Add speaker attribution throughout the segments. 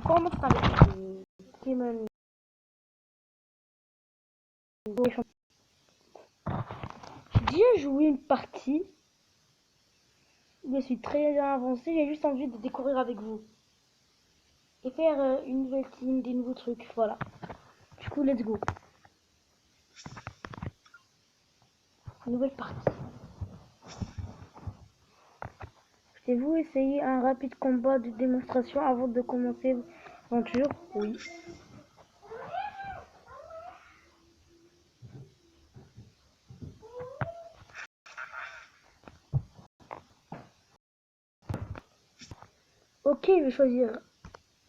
Speaker 1: commence avec Pokémon. J'ai déjà joué une partie. Je suis très bien avancé. J'ai juste envie de découvrir avec vous. Et faire une nouvelle team, des nouveaux trucs. Voilà. Du coup, let's go. Nouvelle partie. Souhaitez-vous essayer un rapide combat de démonstration avant de commencer l'aventure? Oui. Ok, je vais choisir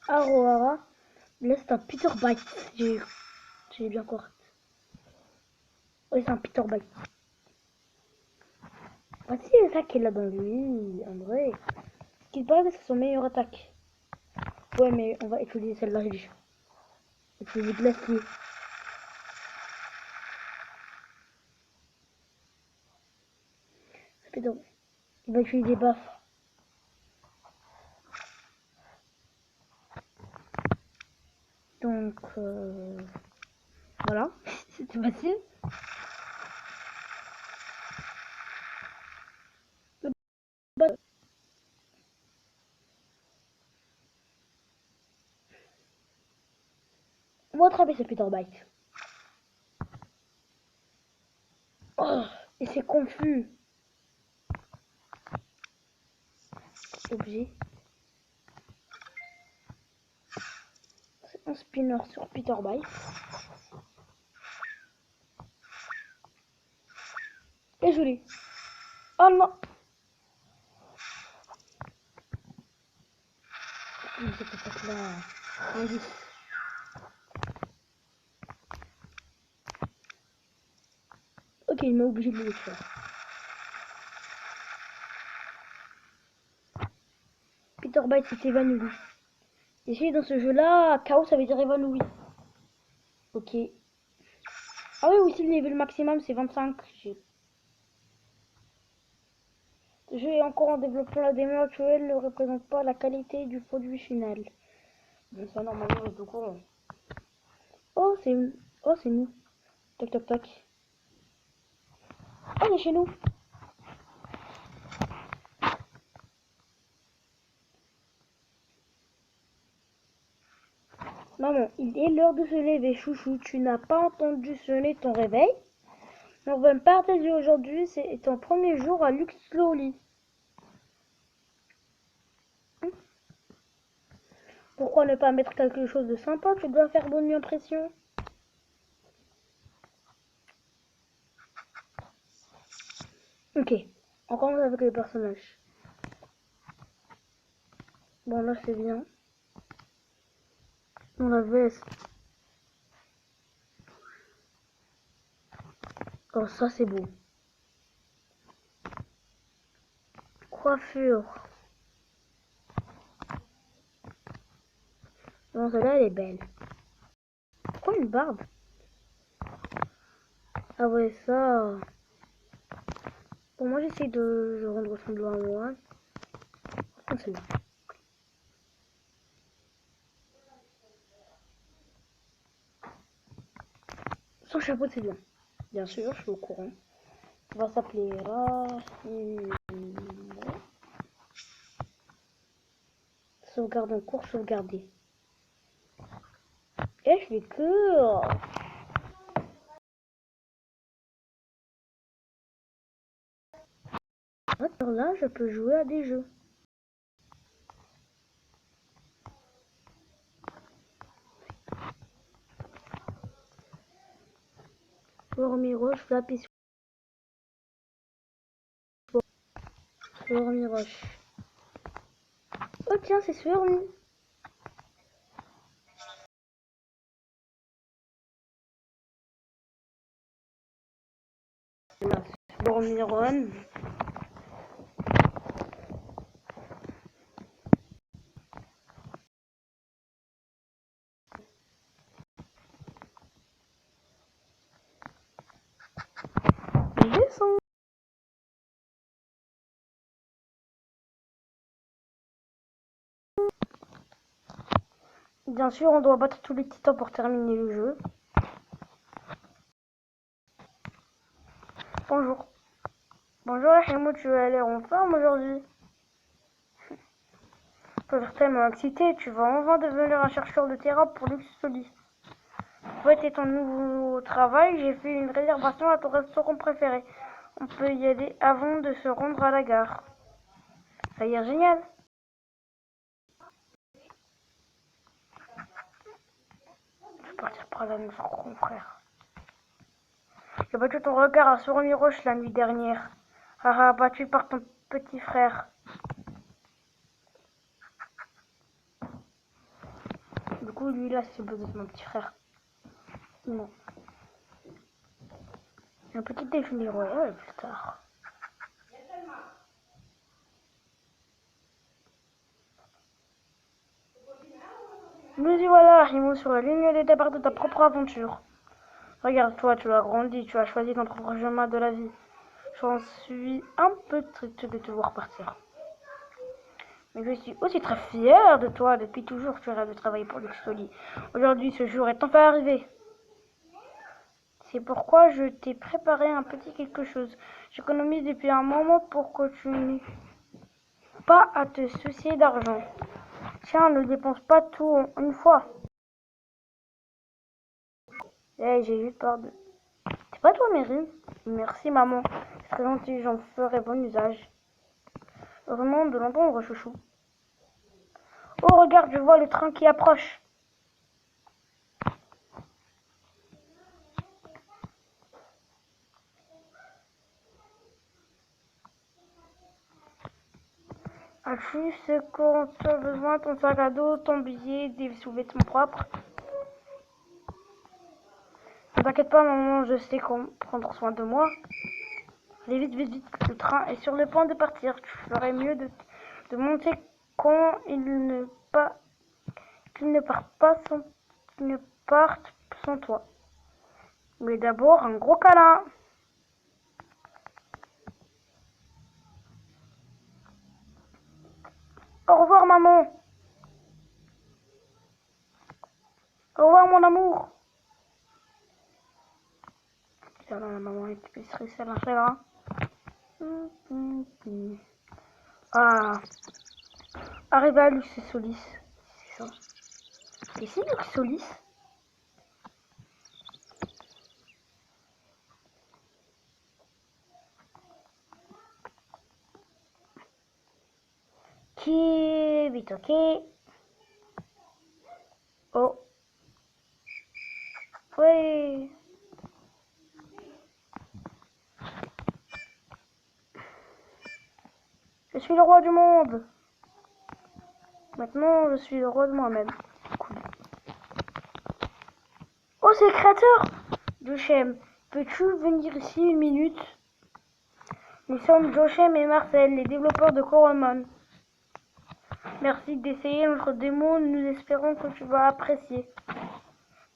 Speaker 1: Aroara. Là, c'est un Peter Bite. J'ai bien correct. Oui, c'est un Peter Bite. Ah si, c'est ça qu'il a dans lui, en vrai. Ce qui paraît que c'est son meilleure attaque. Ouais, mais on va utiliser celle-là, j'ai dit. Utiliser glacier. Il va utiliser baf. Donc, voilà. C'était facile. On va attraper ce Peter Bite. Oh, et c'est confus. Objet. C'est un spinner sur Peter Bite. Et joli. Oh non. Cette attaque-là. Indice. Ok, il m'a obligé de le faire. Peter Bite s'est évanoui. Ici, dans ce jeu-là, chaos, ça veut dire évanoui. Ok. Ah oui, aussi le level maximum, c'est 25. Ce jeu est encore en développement. La démo actuelle ne représente pas la qualité du produit final. Mais ça, normalement, on est au courant. Oh, c'est nous. Toc, toc, toc. Oh, il est chez nous. Maman, il est l'heure de se lever, chouchou. Tu n'as pas entendu sonner ton réveil? On va me partager aujourd'hui, c'est ton premier jour à Luxloli. Pourquoi ne pas mettre quelque chose de sympa? Tu dois faire bonne impression. Ok, on commence avec les personnages. Bon, là c'est bien. On la veste. Oh, ça c'est beau. Coiffure. Non, celle-là elle est belle. Pourquoi une barbe? Ah ouais, ça. Pour moi, j'essaie de rendre semblant à moi. Ah, c'est bien. Son chapeau, c'est bien. Bien sûr, je suis au courant. Il va s'appeler Racine. Sauvegarde en cours, sauvegarder. Et je fais que. Alors là, je peux jouer à des jeux. Roche, je vais appuyer sur Roche. Oh tiens, c'est Swarmy. Bormiron. Descends. Bien sûr, on doit battre tous les titans pour terminer le jeu. Bonjour. Bonjour Himo, tu as l'air en forme aujourd'hui. Tu as l'air tellement excité, tu vas enfin devenir un chercheur de terrain pour Luxoli. Fouette ton nouveau travail, j'ai fait une réservation à ton restaurant préféré. On peut y aller avant de se rendre à la gare. Ça a l'air génial. Je vais partir par là, mon confrère. J'ai battu ton regard à Sourmiroche la nuit dernière. Haha, battu par ton petit frère. Du coup, lui là, c'est besoin de mon petit frère. Non. Un petit déjeuner royal plus tard. Nous y voilà, Rimo, sur la ligne de départ de ta propre aventure. Regarde-toi, tu as grandi, tu as choisi ton propre chemin de la vie. J'en suis un peu triste de te voir partir. Mais je suis aussi très fière de toi. Depuis toujours, tu rêves de travailler pour Luxoli. Aujourd'hui, ce jour est enfin arrivé. C'est pourquoi je t'ai préparé un petit quelque chose. J'économise depuis un moment pour que tu n'aies pas à te soucier d'argent. Tiens, ne dépense pas tout en une fois. Hey, j'ai juste peur de... C'est pas toi, Mary? Merci, maman. C'est très gentil, j'en ferai bon usage. Vraiment de l'entendre, chouchou. Oh, regarde, je vois le train qui approche. As-tu ce dont tu as besoin? Ton sac à dos, ton billet, des sous-vêtements propres? Ne t'inquiète pas, maman, je sais prendre soin de moi. Allez vite, vite, vite, le train est sur le point de partir. Tu ferais mieux de monter quand qu'il ne parte sans toi. Mais d'abord, un gros câlin. Au revoir, maman. Au revoir, mon amour. Putain, la maman est épicerie, c'est un. Ah, arrivé à Luxolis. C'est ça. Et c'est Luxolis? Qui vite, ok. Oh. Oui. Je suis le roi du monde. Maintenant, je suis le roi de moi-même. Cool. Oh, c'est le créateur Jochem, peux-tu venir ici une minute? Nous sommes Jochem et Marcel, les développeurs de Coromon. Merci d'essayer notre démo, nous espérons que tu vas apprécier.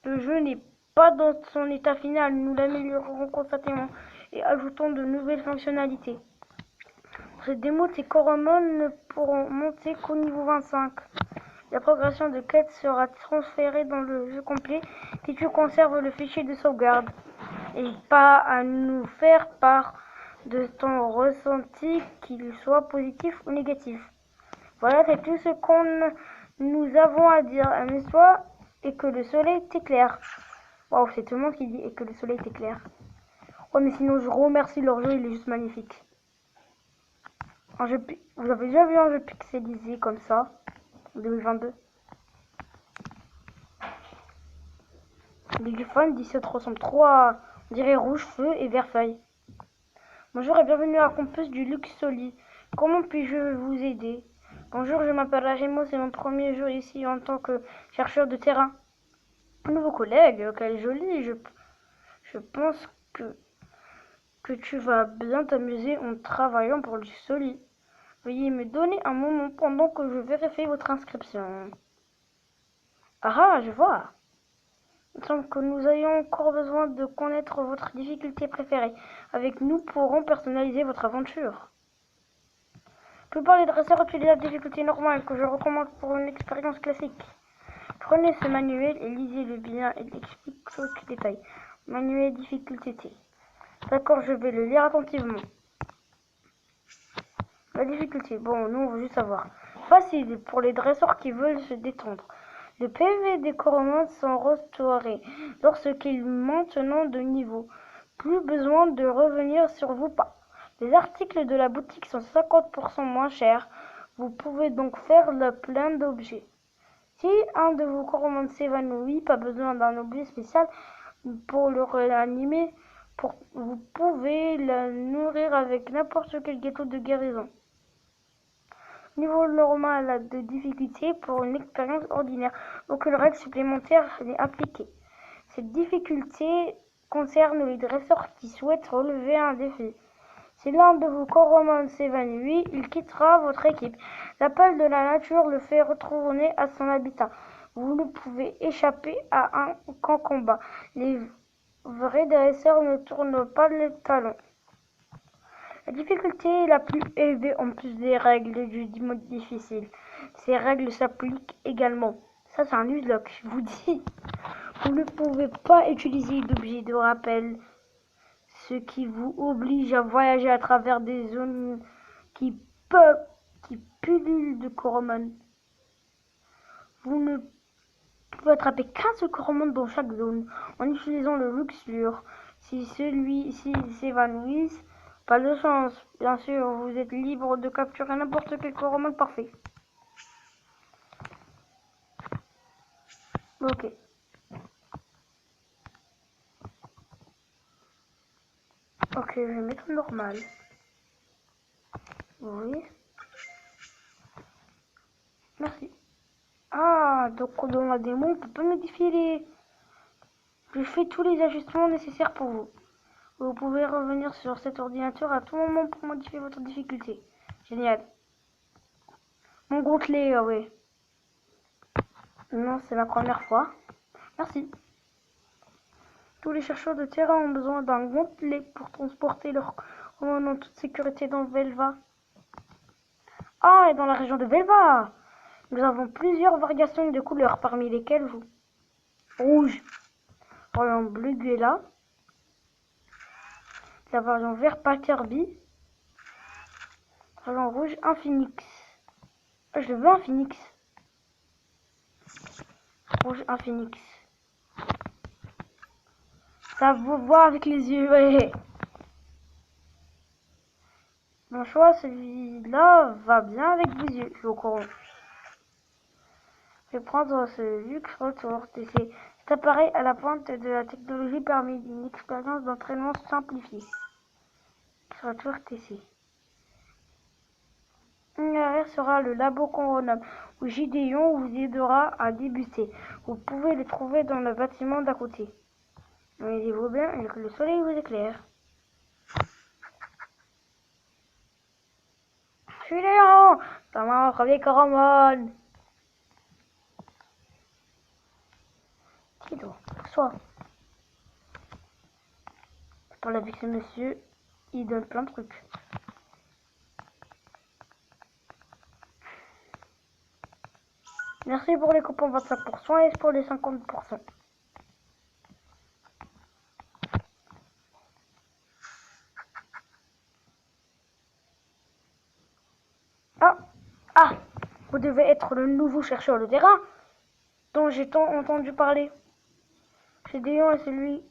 Speaker 1: Le jeu n'est pas dans son état final, nous l'améliorerons constamment et ajoutons de nouvelles fonctionnalités. Cette démo, tes Coromon ne pourront monter qu'au niveau 25. La progression de quête sera transférée dans le jeu complet si tu conserves le fichier de sauvegarde. N'hésite pas à nous faire part de ton ressenti, qu'il soit positif ou négatif. Voilà, c'est tout ce qu'on nous avons à dire. Amuse-toi et que le soleil t'éclaire. Waouh, c'est tout le monde qui dit et que le soleil t'éclaire. Ouais, mais sinon, je remercie leur jeu, il est juste magnifique. Vous avez déjà vu un jeu pixelisé comme ça en 2022? Les Griffons 17 ressemblent trop à, on dirait, rouge feu et vert feuille. Bonjour et bienvenue à Campus du Luxoli. Comment puis-je vous aider? Bonjour, je m'appelle Remo, c'est mon premier jour ici en tant que chercheur de terrain. Un nouveau collègue, quel joli. Je pense que tu vas bien t'amuser en travaillant pour Luxoli. Veuillez me donner un moment pendant que je vérifie votre inscription. Ah, je vois. Il semble que nous ayons encore besoin de connaître votre difficulté préférée. Avec nous pourrons personnaliser votre aventure. La plupart des dresseurs utilisent la difficulté normale que je recommande pour une expérience classique. Prenez ce manuel et lisez-le bien. Il explique chaque détail. Manuel difficulté T. D'accord, je vais le lire attentivement. La difficulté, bon, nous on veut juste savoir. Facile pour les dresseurs qui veulent se détendre. Le PV des coromans sont restaurés lorsqu'ils maintenant de niveau. Plus besoin de revenir sur vos pas. Les articles de la boutique sont 50% moins chers. Vous pouvez donc faire le plein d'objets. Si un de vos coromans s'évanouit, pas besoin d'un objet spécial pour le réanimer. Vous pouvez le nourrir avec n'importe quel gâteau de guérison. Niveau normal de difficulté pour une expérience ordinaire. Aucune règle supplémentaire n'est appliquée. Cette difficulté concerne les dresseurs qui souhaitent relever un défi. Si l'un de vos coromans s'évanouit, il quittera votre équipe. L'appel de la nature le fait retourner à son habitat. Vous ne pouvez échapper à un combat. Les vrais dresseurs ne tournent pas les talons. La difficulté la plus élevée en plus des règles du mode difficile. Ces règles s'appliquent également. Ça c'est un nuzlocke, je vous dis. Vous ne pouvez pas utiliser d'objets de rappel, ce qui vous oblige à voyager à travers des zones qui pullulent de coromans. Vous ne pouvez attraper qu'un seul coromon dans chaque zone en utilisant le luxure. Si celui-ci s'évanouit, pas de chance. Bien sûr, vous êtes libre de capturer n'importe quel coromon parfait. Ok. Ok, je vais mettre normal. Oui. Merci. Ah, donc dans la démo, on peut pas modifier les... Je fais tous les ajustements nécessaires pour vous. Vous pouvez revenir sur cet ordinateur à tout moment pour modifier votre difficulté. Génial. Mon gontelet, ah ouais. Non, c'est la première fois. Merci. Tous les chercheurs de terrain ont besoin d'un gontelet pour transporter leur commande en toute sécurité dans Velva. Ah, et dans la région de Velva, nous avons plusieurs variations de couleurs, parmi lesquelles vous. Rouge, variant bleu Guela, la variant vert Paterby, variant rouge un phoenix. Ah, je veux un phoenix. Rouge un phoenix. Ça vous voit avec les yeux, ouais. Mon choix, celui-là, va bien avec vos yeux, je crois. Je vais prendre ce luxe retour TC. Cet appareil à la pointe de la technologie permet une expérience d'entraînement simplifiée. Retour TC. L'arrière sera le labo qu'on renomme, où Gideon vous aidera à débuter. Vous pouvez le trouver dans le bâtiment d'à côté. Amusez-vous bien et que le soleil vous éclaire. Gideon, comment premier coromone? Tiens, sois. Je parle avec ce monsieur, il donne plein de trucs. Merci pour les coupons 25% et pour les 50%. Ah, ah, vous devez être le nouveau chercheur de terrain dont j'ai tant entendu parler. Gédéon est celui.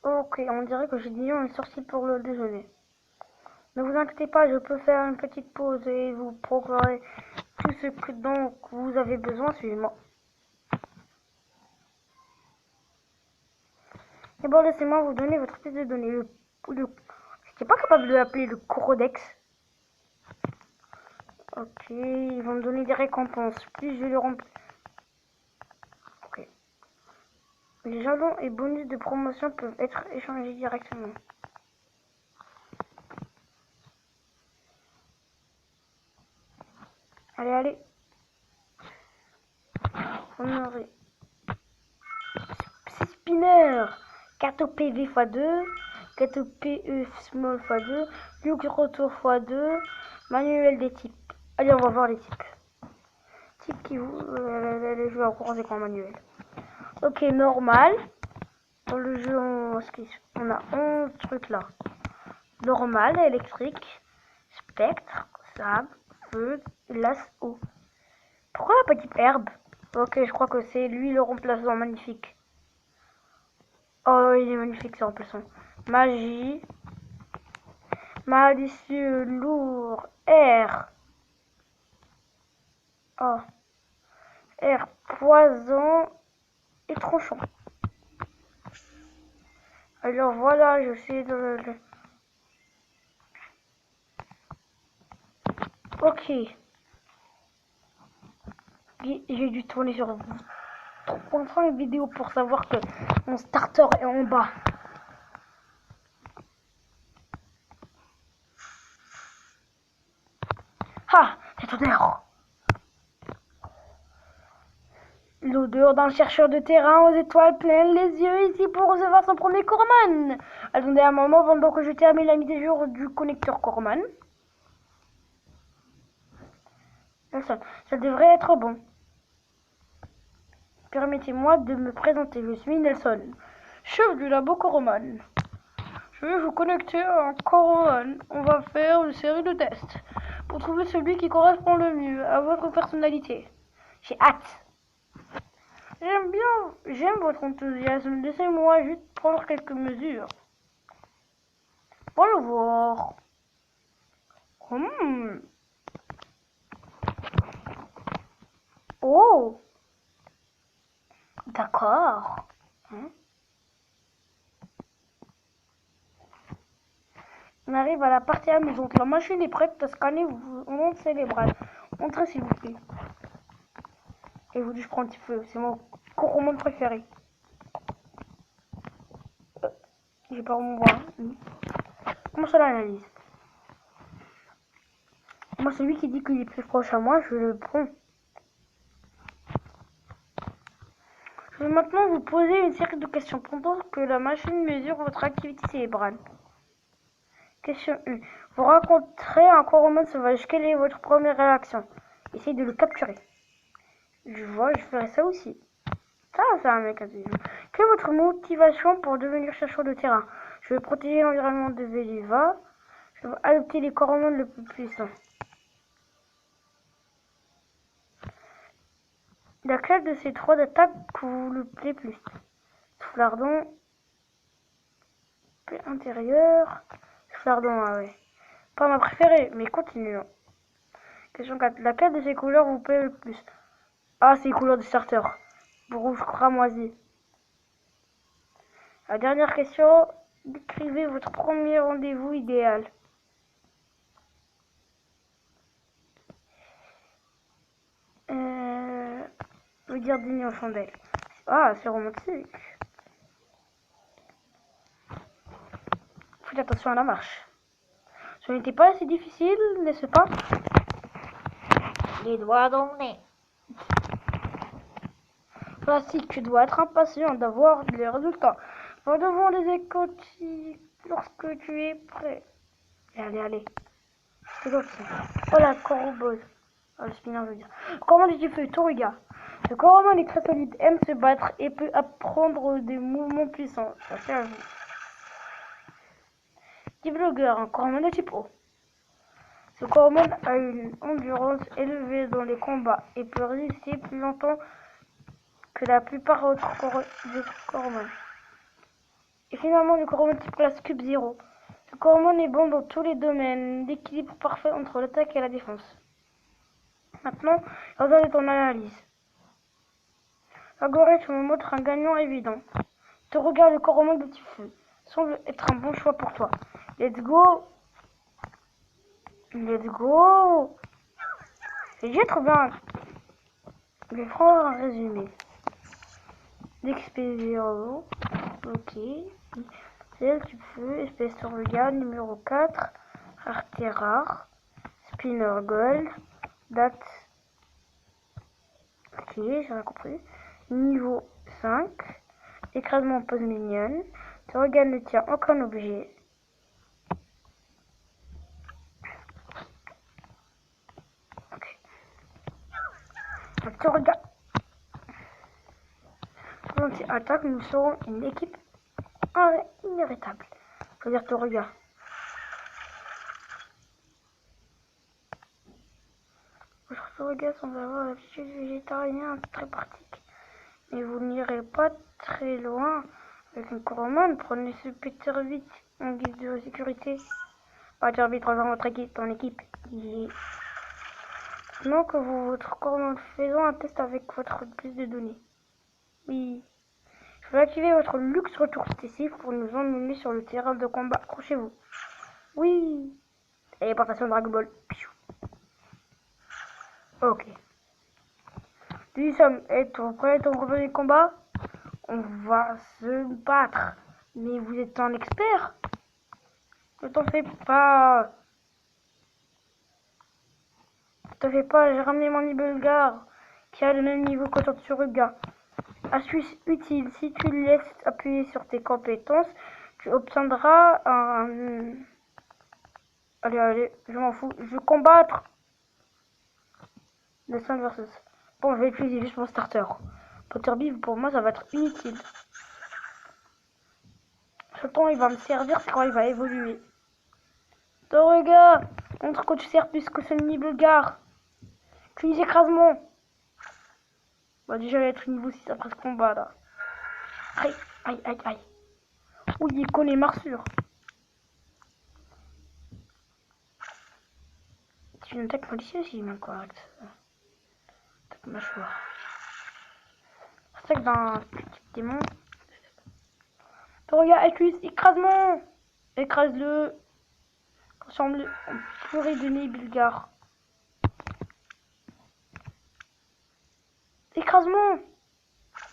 Speaker 1: Ok, on dirait que Gédéon est sorti pour le déjeuner. Ne vous inquiétez pas, je peux faire une petite pause et vous procurer tout ce dont vous avez besoin. Suivez-moi. Et bon, laissez-moi vous donner votre pièce de données. Je n'étais pas capable de l'appeler le Corodex. Ok, ils vont me donner des récompenses. Plus je le remplis. Ok. Les jalons et bonus de promotion peuvent être échangés directement. Allez, allez. On aurait 6 spinners. Carte PV x2. Carte PE small x2. Luxe retour x2. Manuel des types Allez, on va voir les types. Types qui les jeux en courant d'écran manuel. Ok, normal. Dans le jeu, on a 11 trucs là. Normal, électrique, spectre, sable, feu, glace, eau. Pourquoi la petite herbe? Ok, je crois que c'est lui le remplaçant magnifique. Oh, il est magnifique ce remplaçant. Magie. Malicieux, lourd, air. Oh. Air, poison et tranchant. Alors voilà, je sais Ok. J'ai dû tourner sur 3.5 vidéos pour savoir que mon starter est en bas. Ah, cette odeur. L'odeur d'un chercheur de terrain aux étoiles pleines les yeux ici pour recevoir son premier Corman. Attendez un moment pendant que je termine la mise à jour du connecteur Corman. Ça devrait être bon. Permettez-moi de me présenter, je suis Nelson, chef du labo Corman. Je vais vous connecter à un Corman. On va faire une série de tests pour trouver celui qui correspond le mieux à votre personnalité. J'ai hâte. J'aime votre enthousiasme. Laissez-moi juste prendre quelques mesures. Pour le voir. Oh, d'accord. On arrive à la partie amusante. La machine est prête à scanner vos ondes cérébrales. Entrez s'il vous plaît. Et vous dites, je prends un petit peu. C'est mon Coromon préféré. J'ai pas mon bras. Comment ça l'analyse? Moi, celui qui dit qu'il est plus proche à moi, je le prends. Je vais maintenant vous poser une série de questions pendant que la machine mesure votre activité cérébrale. Question 1. Vous rencontrez un Coromon sauvage. Quelle est votre première réaction? Essayez de le capturer. Je vois, je ferai ça aussi. Ça, c'est un mec intelligent. Quelle est votre motivation pour devenir chercheur de terrain? Je veux protéger l'environnement des Véliva. Je veux adopter les Coromons le plus puissants. Laquelle de ces trois attaques vous le plaît plus? Soufflardon. Intérieur. Soufflardon, ah ouais. Pas ma préférée, mais continuons. Question 4. Laquelle de ces couleurs vous plaît le plus? Ah, c'est les couleurs du starter. Rouge cramoisi. La dernière question. Décrivez votre premier rendez-vous idéal. Je veux dire dîner en chandelle. Ah, c'est romantique. Faites attention à la marche. Ce n'était pas assez difficile, n'est-ce pas? Les doigts dans le nez. Classique, tu dois être impatient d'avoir les résultats. Va devant les écoutes lorsque tu es prêt. Allez, allez. C'est l'autre. Oh la corobose. Oh, le spinner, je veux dire. Comment dis-tu fais tout, regarde. Le Coromon est très solide, aime se battre et peut apprendre des mouvements puissants. Ça fait à vous. Deblogueur, un Coromon de type O. Ce Coromon a une endurance élevée dans les combats et peut résister plus longtemps que la plupart des Coromon. Et finalement, le Coromon type classe Cube 0. Ce Coromon est bon dans tous les domaines, l'équilibre parfait entre l'attaque et la défense. Maintenant, regardez ton analyse. L'algorithme montre un gagnant évident. Te regarde le Coromon de type feu semble être un bon choix pour toi. Let's go! Let's go! J'ai déjà trouvé un... Je vais prendre un résumé. d'XP0. Ok. Celle type feu, espèce sauvegarde numéro 4. Rareté rare. Spinner gold. Date. Ok, j'ai rien compris. Niveau 5. Écrasement pose mignonne. Ce regard ne tient aucun objet. te regarde. Volontiers attaque, nous serons une équipe inarrêtable. Faut dire te regarde. Votre Toruga semble avoir l'aptitude végétarienne très pratique. Mais vous n'irez pas très loin avec une Coromone. Prenez ce Peterbilt en guise de sécurité. Peterbilt rejoint votre équipe, ton équipe. Maintenant que votre Coromone, faisons un test avec votre plus de données. Oui. Je vais activer votre luxe retour spécifique pour nous emmener sur le terrain de combat. Accrochez-vous. Oui. Téléportation Dragon Ball. Ok. Nous sommes prêts au premier combat. On va se battre. Mais vous êtes un expert. Ne t'en fais pas. Ne t'en fais pas, j'ai ramené mon Nibelgar qui a le même niveau que ton Tsuruga. Astuce utile, si tu laisses appuyer sur tes compétences, tu obtiendras un... Allez, je m'en fous. Je vais combattre. Descend versus. Bon, je vais utiliser juste mon starter. Potterbeef, pour moi, ça va être inutile. Ce temps, il va me servir, c'est quand il va évoluer. Toruga, montre que tu sers plus que ce Nibelgar. Utilise écrasement. Bah, déjà, il va être niveau 6 après ce combat, là. Aïe, aïe, aïe, aïe. Oui, il connaît Marsure. C'est une attaque malicieuse, si même correct. Attaque mâchoire. Attaque d'un type démon. Toruga, accuse écrasement. Écrase-le. Transforme-le en purée de Nibelgar. Écrasement.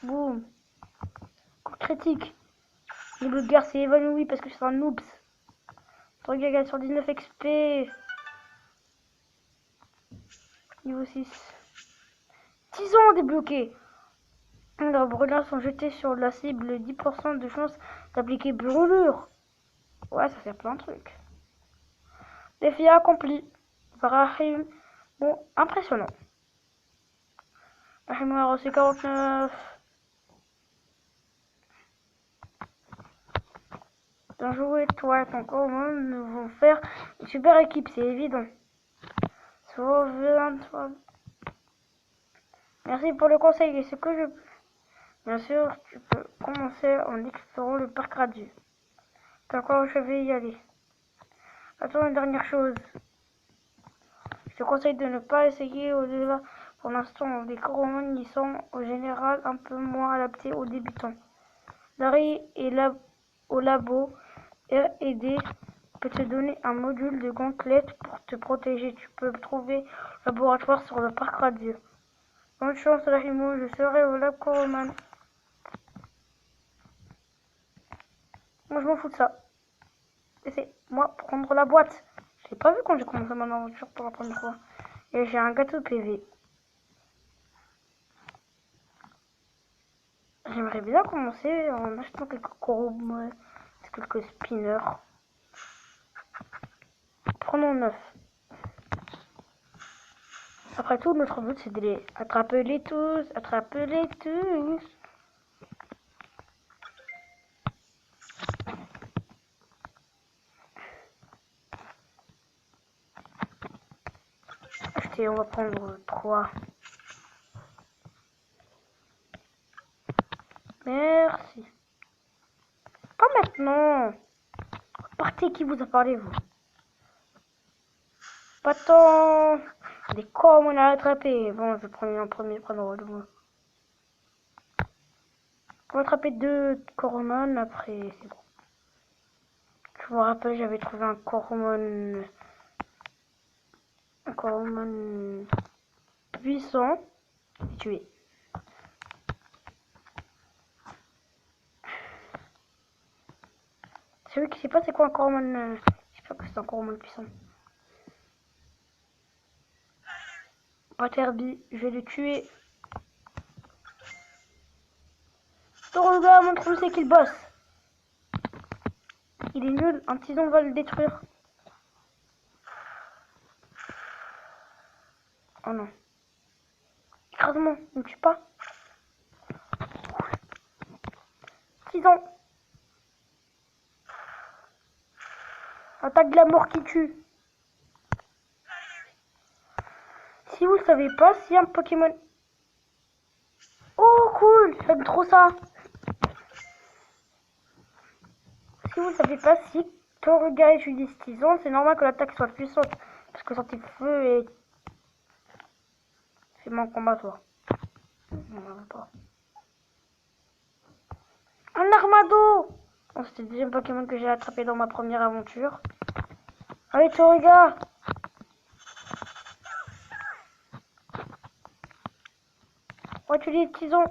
Speaker 1: Boum. Coup critique. Nibelgar s'est évanoui parce que c'est un noob. Toruga gagne sur 19 XP. Niveau 6. 10 ans débloqués. Les brûleurs sont jetés sur la cible. 10% de chance d'appliquer brûlure. Ouais, ça fait plein de trucs. Défi accompli. Brahim. Bon, impressionnant. Brahim numéro C49. Bien joué, toi et ton corps, nous vont faire une super équipe, c'est évident. Sauve-toi. Merci pour le conseil. Et ce que je... Bien sûr, tu peux commencer en explorant le parc radieux. D'accord, je vais y aller. Attends, une dernière chose. Je te conseille de ne pas essayer au-delà. Pour l'instant, les Coromon y sont en général un peu moins adaptés aux débutants. Larry est là au labo. R&D peut te donner un module de gantelette pour te protéger. Tu peux trouver le laboratoire sur le parc radieux. Bonne chance, Larimo, je serai au lab Coromon. Moi, je m'en fous de ça. Laissez-moi prendre la boîte. Je l'ai pas vu quand j'ai commencé mon aventure pour la première fois. Et j'ai un gâteau PV. J'aimerais bien commencer en achetant quelques coromon, quelques spinners. Prenons 9. Après tout, notre but c'est de les attraper tous. Attraper-les tous. Acheter, on va prendre 3. Merci. Pas maintenant. Partez, qui vous a parlé, vous? Pas tant. Des coromon à attraper. Bon, je vais prendre en premier, prendre le moi. On va attraper 2 coromon, après c'est bon. Je me rappelle, j'avais trouvé un coromon puissant. Tué. Celui qui sait pas c'est quoi un coromon. J'espère que c'est un coromon puissant. Paterby, je vais le tuer. Toruga, montre-nous c'est qu'il bosse. Il est nul, un tison va le détruire. Oh non. Écrase-moi, ne me tue pas. 6 ans. Attaque de la mort qui tue. Si vous ne savez pas, si un Pokémon... Oh cool, j'aime trop ça. Si vous ne savez pas, si Toruga utilise 6 ans, c'est normal que l'attaque soit puissante. Parce que son type feu est... C'est mon combat toi. Non, pas. Un Armado. Oh, c'était le deuxième Pokémon que j'ai attrapé dans ma première aventure. Allez Toruga. On va utiliser le tison.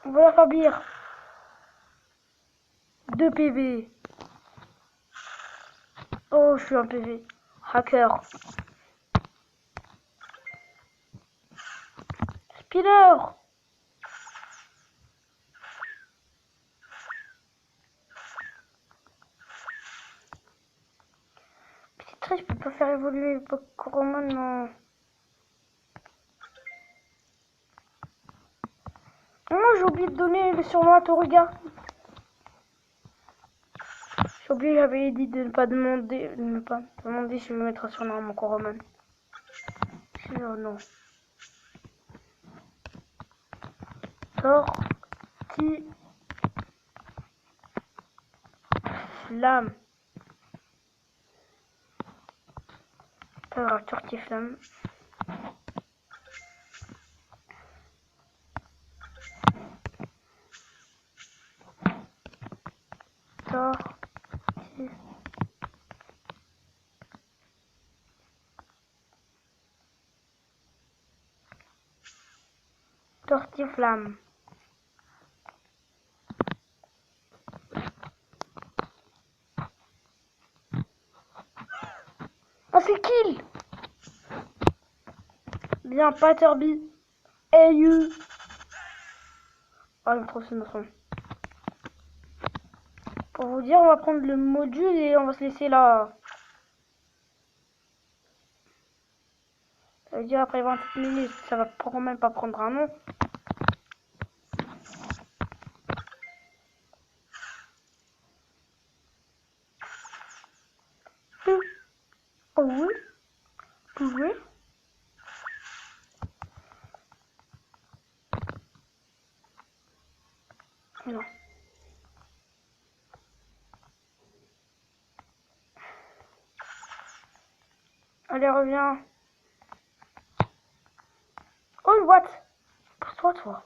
Speaker 1: On va l'affaiblir. 2 PV. Oh, je suis un PV. Hacker. Spinner. C'est triste, je peux pas faire évoluer le Pokémon. Non, j'ai oublié de donner le surnom à Toruga. J'ai oublié, j'avais dit de ne pas demander, si je veux mettre un surnom à mon Coromon. Oh non. Torti flamme. Pas grave, torti flamme. Tortiflamme. Oh, c'est kill. Bien, Patterby. Hey you. Oh, il me trouve ce son. Pour vous dire, on va prendre le module et on va se laisser là. Ça veut dire après 27 minutes, ça va quand même pas prendre un nom. Oh oui. Oui. Non. Allez, reviens. Oh, le what? Pour toi.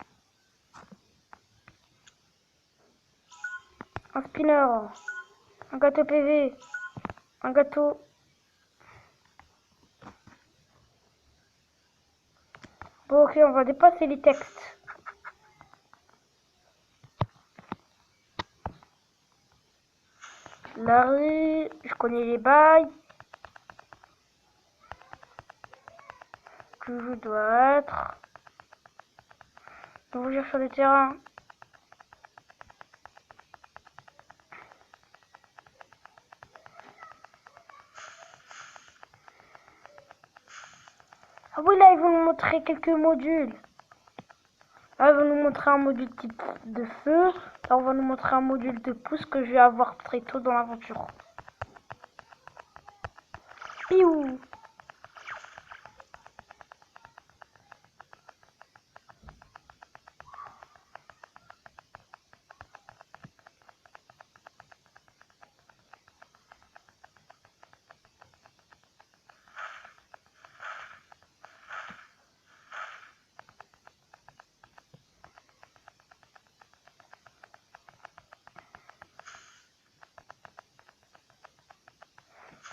Speaker 1: Un spinner. Un gâteau PV. Un gâteau. Bon, ok, on va dépasser les textes. Larry, je connais les bails. Que je dois être. Rougir sur le terrain. Ah oui, là, ils vont nous montrer quelques modules. Là, ils vont nous montrer un module type de feu. Là, on va nous montrer un module de pouce que je vais avoir très tôt dans l'aventure. Piou!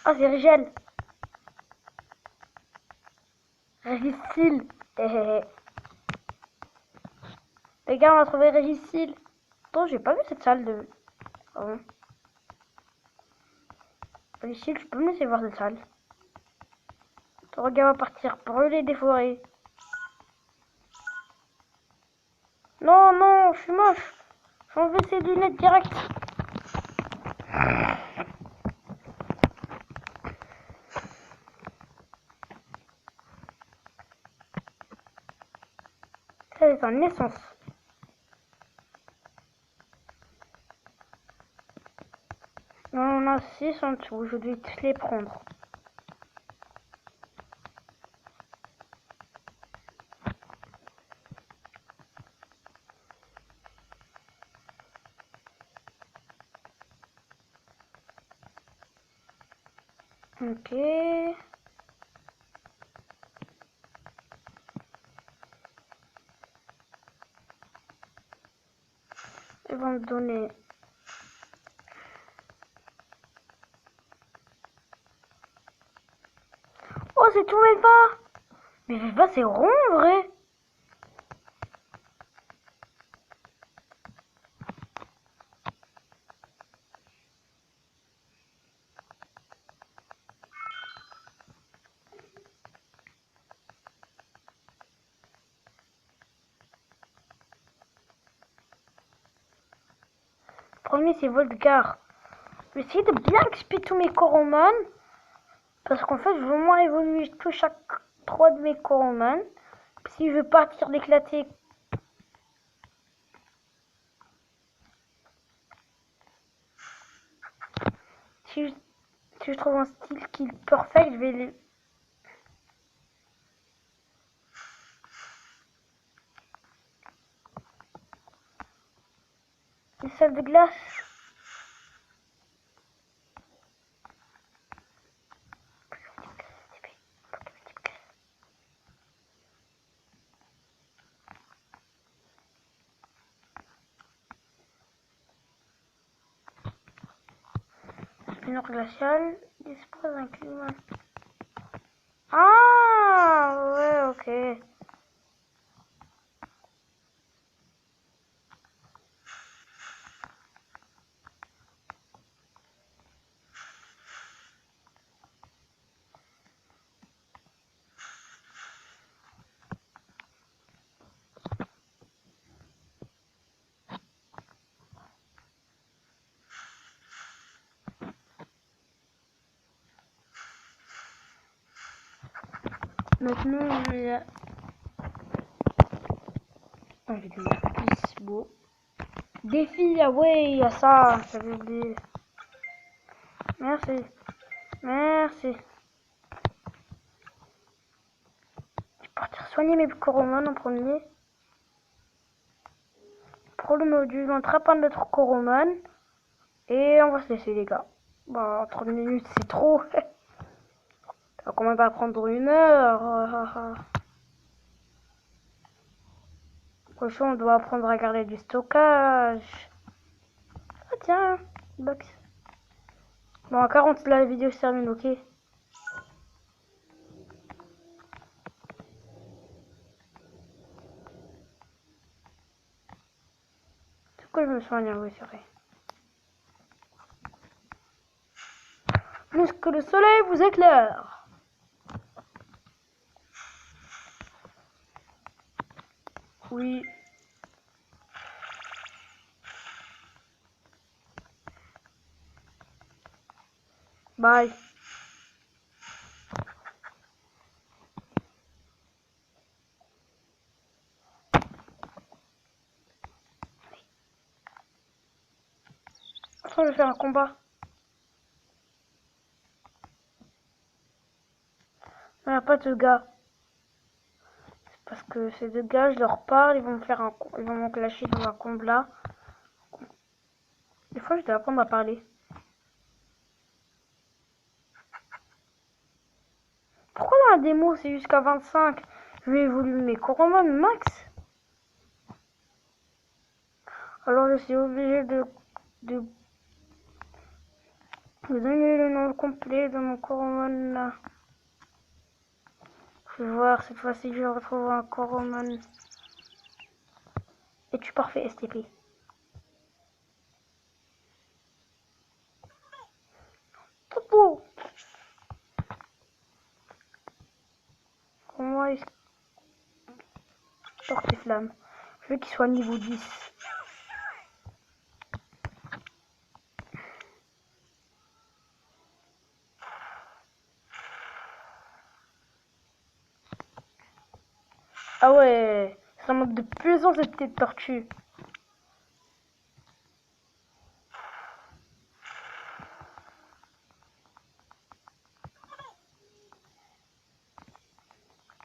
Speaker 1: Ah, c'est Rigel. Régicile. Les gars, on a trouvé Régicile. Attends, j'ai pas vu cette salle de... Ah bon. Régicile, tu peux me laisser voir cette salle. Ton regard va partir brûler des forêts. Non, non, je suis moche. J'ai enlevé ses lunettes direct. sa naissance. On en a 6 en dessous, je vais tous les prendre. Ok. Ils vont me donner... Oh, c'est tout Velva! Mais Velva, c'est rond, en vrai! Premier, c'est Volgar. Je vais essayer de bien expliquer tous mes Coromon. Parce qu'en fait, je veux moins évoluer tout chaque 3 de mes Coromon. Si je veux partir d'éclater. Si je trouve un style qui est parfait, je vais les... Les salles de glace. Une heure glaciale dispose d'un climat. Ah ouais, ok. Maintenant, il y a... Ah, j'ai des plus beau. Défi, ah ouais, il y a ça, j'avais oublié. Merci. Merci. Je vais partir soigner mes Coromon en premier. Prends le module, on attrape un autre Coromon. Et on va se laisser les gars. Bah 30 minutes c'est trop. Ça va quand même pas prendre 1 heure. Prochain on doit apprendre à garder du stockage. Ah tiens, box. Bon à 40 la vidéo se termine, ok. Pourquoi je me soigne, oui c'est vrai. Plus que le soleil vous éclaire. Oui. Bye. Attends, je vais faire un combat. Il n'y a pas de gars. Parce que ces 2 gars, je leur parle, ils vont me faire ils vont me clasher dans un combat. Des fois, je dois apprendre à parler. Pourquoi dans la démo, c'est jusqu'à 25? Je vais évoluer mes Coromon max. Alors, je suis obligé de donner le nom complet de mon Coromon là. Je vais voir, cette fois-ci, je retrouve un Coromon. Es-tu parfait, STP? Popo! Comment est-ce porte les flammes? Je veux qu'il soit niveau 10. Ah ouais, Ça manque de puissance cette petite tortue.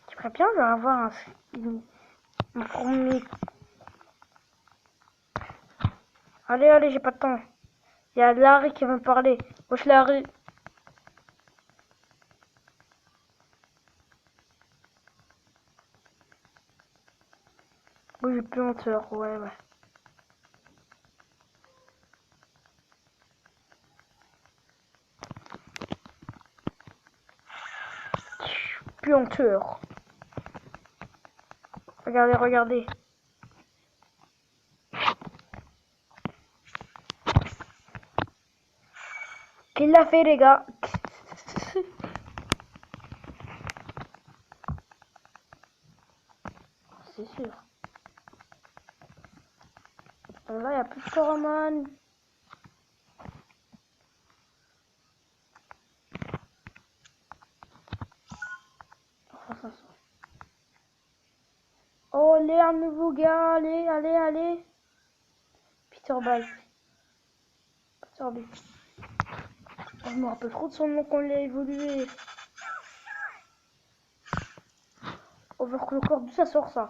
Speaker 1: J'aimerais bien je vais avoir un premier. Allez, allez, j'ai pas de temps. Il y a Larry qui veut me parler. Wesh Larry. Oui, j'ai plus honteur, ouais. Plus honteur. Regardez, regardez. Qu'il l'a fait, les gars. C'est sûr. Là, il n'y a plus de Coroman. Oh, allez, un nouveau gars. Allez, allez, allez. Peter Bite. Peter Bite. Oh, je me rappelle trop de son nom qu'on l'a évolué. Overclocker, d'où ça sort ça?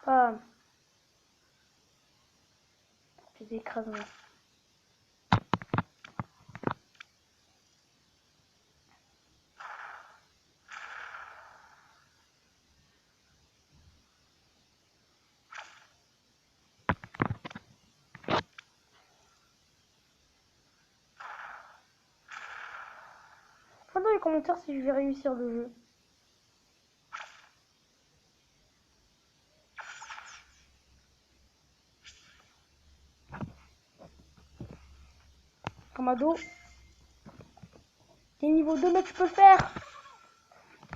Speaker 1: Bam. Puis d'écrasement. Enfin, dans les commentaires si je vais réussir le jeu. Kamado. T'es niveau 2 mais tu peux le faire.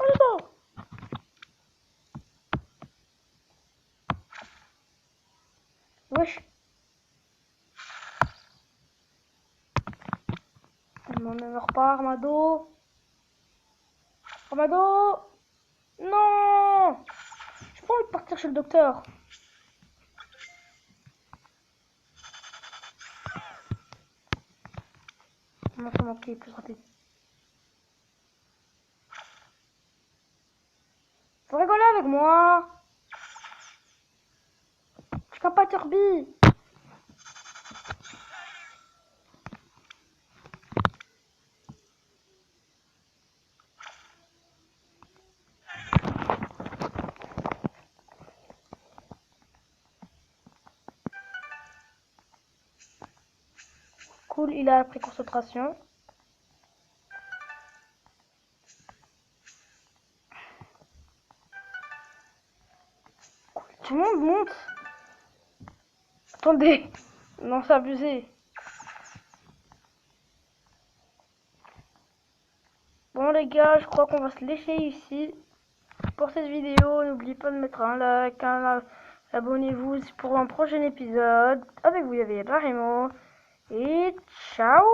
Speaker 1: Oh non. Wesh. Non, ne meurs pas, Armado. Armado. Non. J'ai pas envie de partir chez le docteur. Non, c'est moi qui est plus rapide. Faut rigoler avec moi. Je peux pas Turbi. Cool, il a appris concentration. Tout le monde monte. Attendez. Non, c'est abusé. Bon les gars, je crois qu'on va se laisser ici pour cette vidéo. N'oubliez pas de mettre un like, abonnez-vous pour un prochain épisode. Avec vous, il y avait Barimo. Et ciao!